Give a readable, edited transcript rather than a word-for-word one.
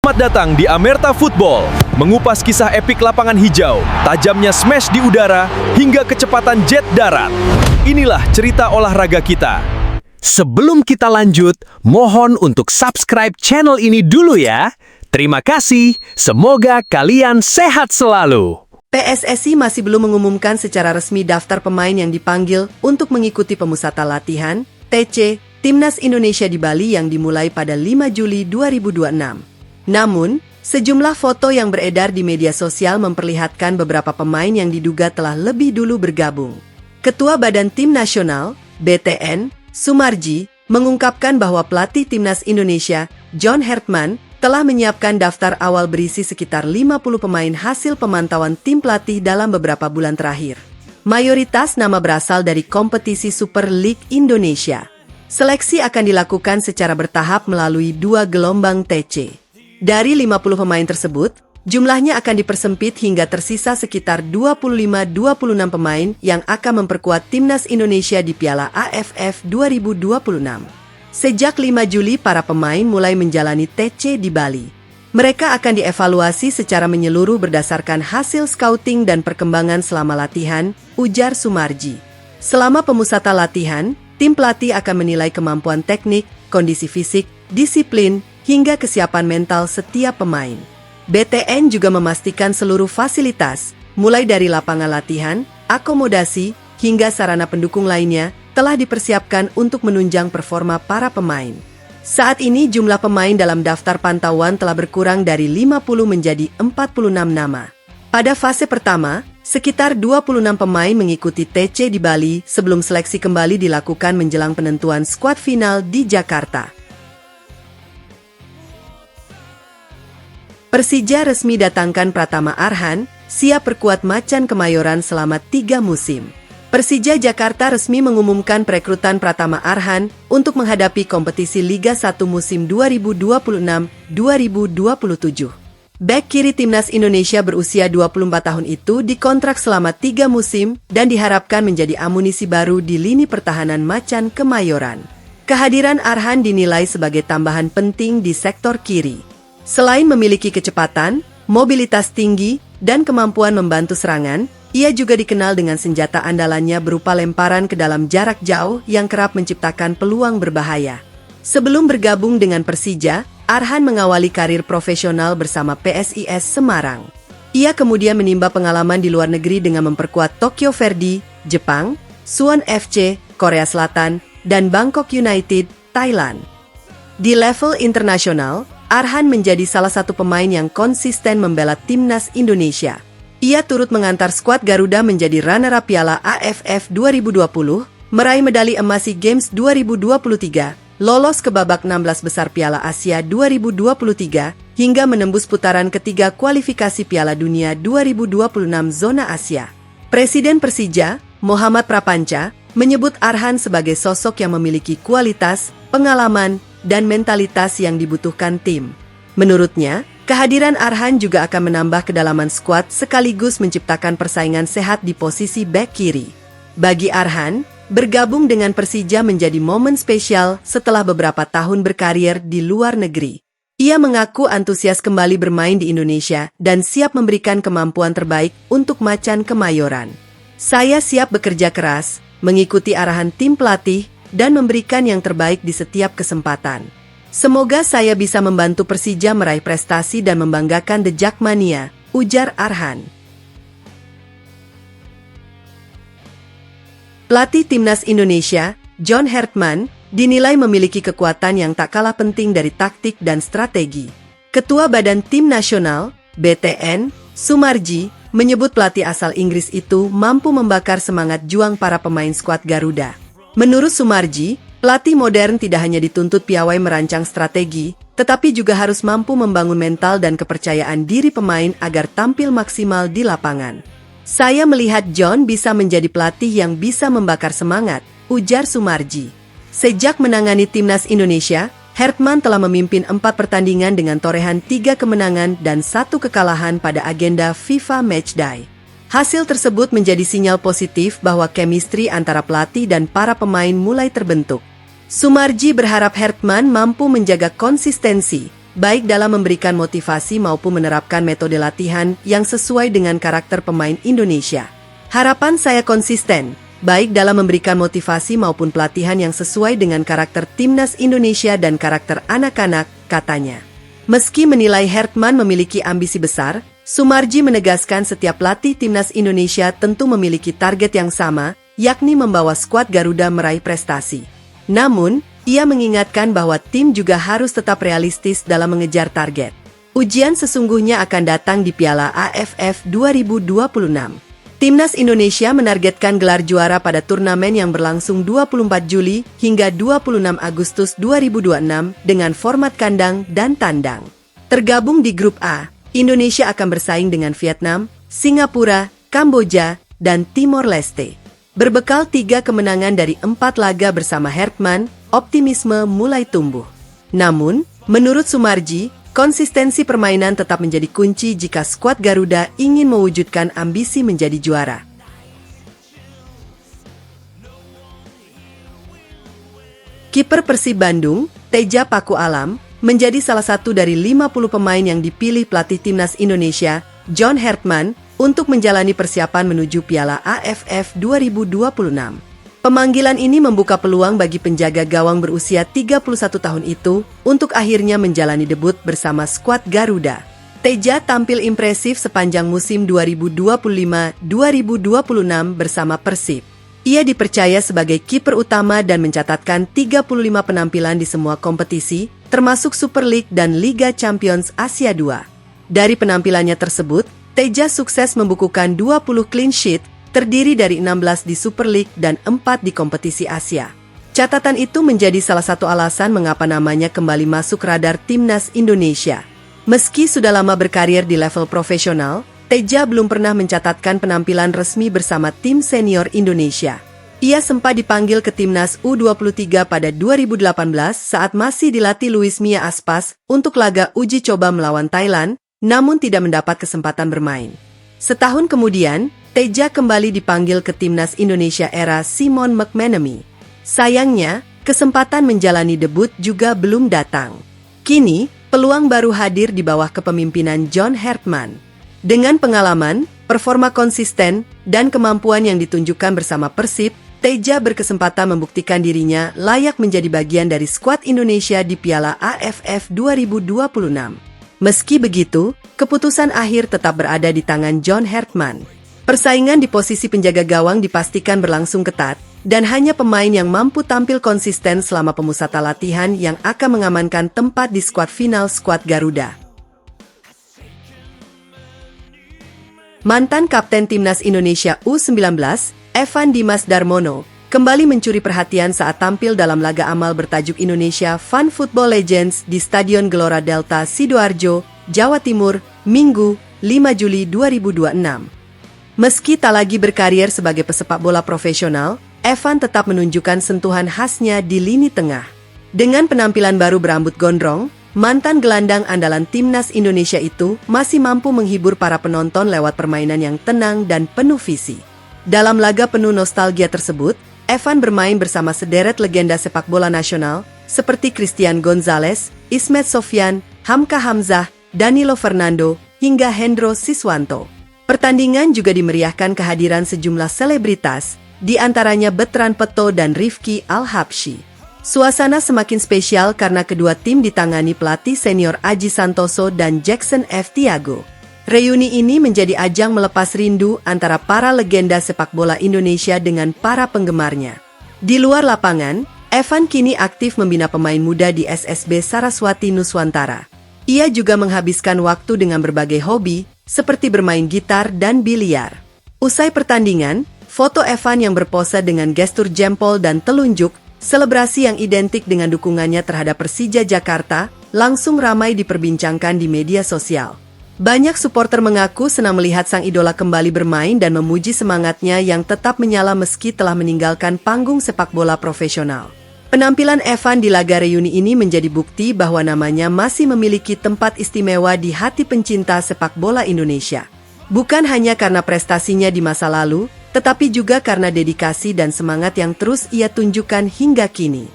Selamat datang di Amerta Football, mengupas kisah epik lapangan hijau, tajamnya smash di udara, hingga kecepatan jet darat. Inilah cerita olahraga kita. Sebelum kita lanjut, mohon untuk subscribe channel ini dulu ya. Terima kasih, semoga kalian sehat selalu. PSSI masih belum mengumumkan secara resmi daftar pemain yang dipanggil untuk mengikuti pemusatan latihan, TC, Timnas Indonesia di Bali yang dimulai pada 5 Juli 2026. Namun, sejumlah foto yang beredar di media sosial memperlihatkan beberapa pemain yang diduga telah lebih dulu bergabung. Ketua Badan Tim Nasional, BTN, Sumarji, mengungkapkan bahwa pelatih Timnas Indonesia, John Hertman, telah menyiapkan daftar awal berisi sekitar 50 pemain hasil pemantauan tim pelatih dalam beberapa bulan terakhir. Mayoritas nama berasal dari kompetisi Super League Indonesia. Seleksi akan dilakukan secara bertahap melalui 2 gelombang TC. Dari 50 pemain tersebut, jumlahnya akan dipersempit hingga tersisa sekitar 25-26 pemain yang akan memperkuat Timnas Indonesia di Piala AFF 2026. Sejak 5 Juli, para pemain mulai menjalani TC di Bali. Mereka akan dievaluasi secara menyeluruh berdasarkan hasil scouting dan perkembangan selama latihan, ujar Sumarji. Selama pemusatan latihan, tim pelatih akan menilai kemampuan teknik, kondisi fisik, disiplin, hingga kesiapan mental setiap pemain. BTN juga memastikan seluruh fasilitas, mulai dari lapangan latihan, akomodasi, hingga sarana pendukung lainnya, telah dipersiapkan untuk menunjang performa para pemain. Saat ini jumlah pemain dalam daftar pantauan telah berkurang dari 50 menjadi 46 nama. Pada fase pertama, sekitar 26 pemain mengikuti TC di Bali sebelum seleksi kembali dilakukan menjelang penentuan skuad final di Jakarta. Persija resmi datangkan Pratama Arhan, siap perkuat Macan Kemayoran selama 3 musim. Persija Jakarta resmi mengumumkan perekrutan Pratama Arhan untuk menghadapi kompetisi Liga 1 musim 2026-2027. Bek kiri Timnas Indonesia berusia 24 tahun itu dikontrak selama 3 musim dan diharapkan menjadi amunisi baru di lini pertahanan Macan Kemayoran. Kehadiran Arhan dinilai sebagai tambahan penting di sektor kiri. Selain memiliki kecepatan, mobilitas tinggi, dan kemampuan membantu serangan, ia juga dikenal dengan senjata andalannya berupa lemparan ke dalam jarak jauh yang kerap menciptakan peluang berbahaya. Sebelum bergabung dengan Persija, Arhan mengawali karir profesional bersama PSIS Semarang. Ia kemudian menimba pengalaman di luar negeri dengan memperkuat Tokyo Verdy, Jepang, Suwon FC, Korea Selatan, dan Bangkok United, Thailand. Di level internasional, Arhan menjadi salah satu pemain yang konsisten membela Timnas Indonesia. Ia turut mengantar skuad Garuda menjadi runner-up Piala AFF 2020, meraih medali emas SEA Games 2023, lolos ke babak 16 besar Piala Asia 2023, hingga menembus putaran ketiga kualifikasi Piala Dunia 2026 zona Asia. Presiden Persija, Muhammad Prapanca, menyebut Arhan sebagai sosok yang memiliki kualitas, pengalaman, dan mentalitas yang dibutuhkan tim. Menurutnya, kehadiran Arhan juga akan menambah kedalaman skuad sekaligus menciptakan persaingan sehat di posisi bek kiri. Bagi Arhan, bergabung dengan Persija menjadi momen spesial setelah beberapa tahun berkarir di luar negeri. Ia mengaku antusias kembali bermain di Indonesia dan siap memberikan kemampuan terbaik untuk Macan Kemayoran. Saya siap bekerja keras, mengikuti arahan tim pelatih, dan memberikan yang terbaik di setiap kesempatan. Semoga saya bisa membantu Persija meraih prestasi dan membanggakan The Jackmania, ujar Arhan. Pelatih Timnas Indonesia, John Hertman, dinilai memiliki kekuatan yang tak kalah penting dari taktik dan strategi. Ketua Badan Tim Nasional, BTN, Sumarji, menyebut pelatih asal Inggris itu mampu membakar semangat juang para pemain skuad Garuda. Menurut Sumarji, pelatih modern tidak hanya dituntut piawai merancang strategi, tetapi juga harus mampu membangun mental dan kepercayaan diri pemain agar tampil maksimal di lapangan. Saya melihat John bisa menjadi pelatih yang bisa membakar semangat, ujar Sumarji. Sejak menangani Timnas Indonesia, Hertman telah memimpin 4 pertandingan dengan torehan 3 kemenangan dan 1 kekalahan pada agenda FIFA Matchday. Hasil tersebut menjadi sinyal positif bahwa chemistry antara pelatih dan para pemain mulai terbentuk. Sumarji berharap Hertman mampu menjaga konsistensi, baik dalam memberikan motivasi maupun menerapkan metode latihan yang sesuai dengan karakter pemain Indonesia. Harapan saya konsisten, baik dalam memberikan motivasi maupun pelatihan yang sesuai dengan karakter timnas Indonesia dan karakter anak-anak, katanya. Meski menilai Hertman memiliki ambisi besar, Sumarji menegaskan setiap pelatih timnas Indonesia tentu memiliki target yang sama, yakni membawa skuad Garuda meraih prestasi. Namun, ia mengingatkan bahwa tim juga harus tetap realistis dalam mengejar target. Ujian sesungguhnya akan datang di Piala AFF 2026. Timnas Indonesia menargetkan gelar juara pada turnamen yang berlangsung 24 Juli hingga 26 Agustus 2026 dengan format kandang dan tandang. Tergabung di Grup A, Indonesia akan bersaing dengan Vietnam, Singapura, Kamboja, dan Timor Leste. Berbekal 3 kemenangan dari 4 laga bersama Hertman, optimisme mulai tumbuh. Namun, menurut Sumarji, konsistensi permainan tetap menjadi kunci jika skuad Garuda ingin mewujudkan ambisi menjadi juara. Kiper Persib Bandung, Teja Paku Alam, menjadi salah satu dari 50 pemain yang dipilih pelatih timnas Indonesia, John Hertman, untuk menjalani persiapan menuju Piala AFF 2026. Pemanggilan ini membuka peluang bagi penjaga gawang berusia 31 tahun itu untuk akhirnya menjalani debut bersama skuad Garuda. Teja tampil impresif sepanjang musim 2025-2026 bersama Persib. Ia dipercaya sebagai kiper utama dan mencatatkan 35 penampilan di semua kompetisi, termasuk Super League dan Liga Champions Asia II. Dari penampilannya tersebut, Teja sukses membukukan 20 clean sheet, terdiri dari 16 di Super League dan 4 di kompetisi Asia. Catatan itu menjadi salah satu alasan mengapa namanya kembali masuk radar timnas Indonesia. Meski sudah lama berkarir di level profesional, Teja belum pernah mencatatkan penampilan resmi bersama tim senior Indonesia. Ia sempat dipanggil ke timnas U23 pada 2018 saat masih dilatih Luis Mia Aspas untuk laga uji coba melawan Thailand, namun tidak mendapat kesempatan bermain. Setahun kemudian, Teja kembali dipanggil ke timnas Indonesia era Simon McManamy. Sayangnya, kesempatan menjalani debut juga belum datang. Kini, peluang baru hadir di bawah kepemimpinan John Hertman. Dengan pengalaman, performa konsisten, dan kemampuan yang ditunjukkan bersama Persib, Teja berkesempatan membuktikan dirinya layak menjadi bagian dari skuad Indonesia di Piala AFF 2026. Meski begitu, keputusan akhir tetap berada di tangan John Hertman. Persaingan di posisi penjaga gawang dipastikan berlangsung ketat, dan hanya pemain yang mampu tampil konsisten selama pemusatan latihan yang akan mengamankan tempat di skuad final skuad Garuda. Mantan Kapten Timnas Indonesia U19, Evan Dimas Darmono, kembali mencuri perhatian saat tampil dalam laga amal bertajuk Indonesia Fun Football Legends di Stadion Gelora Delta Sidoarjo, Jawa Timur, Minggu, 5 Juli 2026. Meski tak lagi berkarir sebagai pesepak bola profesional, Evan tetap menunjukkan sentuhan khasnya di lini tengah. Dengan penampilan baru berambut gondrong, mantan gelandang andalan timnas Indonesia itu masih mampu menghibur para penonton lewat permainan yang tenang dan penuh visi. Dalam laga penuh nostalgia tersebut, Evan bermain bersama sederet legenda sepak bola nasional seperti Christian Gonzalez, Ismet Sofyan, Hamka Hamzah, Danilo Fernando, hingga Hendro Siswanto. Pertandingan juga dimeriahkan kehadiran sejumlah selebritas, di antaranya Betran Peto dan Rifki Al-Habsyi. Suasana semakin spesial karena kedua tim ditangani pelatih senior Aji Santoso dan Jackson F. Tiago. Reuni ini menjadi ajang melepas rindu antara para legenda sepak bola Indonesia dengan para penggemarnya. Di luar lapangan, Evan kini aktif membina pemain muda di SSB Saraswati Nuswantara. Ia juga menghabiskan waktu dengan berbagai hobi, seperti bermain gitar dan biliar. Usai pertandingan, foto Evan yang berpose dengan gestur jempol dan telunjuk, selebrasi yang identik dengan dukungannya terhadap Persija Jakarta, langsung ramai diperbincangkan di media sosial. Banyak supporter mengaku senang melihat sang idola kembali bermain dan memuji semangatnya yang tetap menyala meski telah meninggalkan panggung sepak bola profesional. Penampilan Evan di laga reuni ini menjadi bukti bahwa namanya masih memiliki tempat istimewa di hati pencinta sepak bola Indonesia. Bukan hanya karena prestasinya di masa lalu, tetapi juga karena dedikasi dan semangat yang terus ia tunjukkan hingga kini.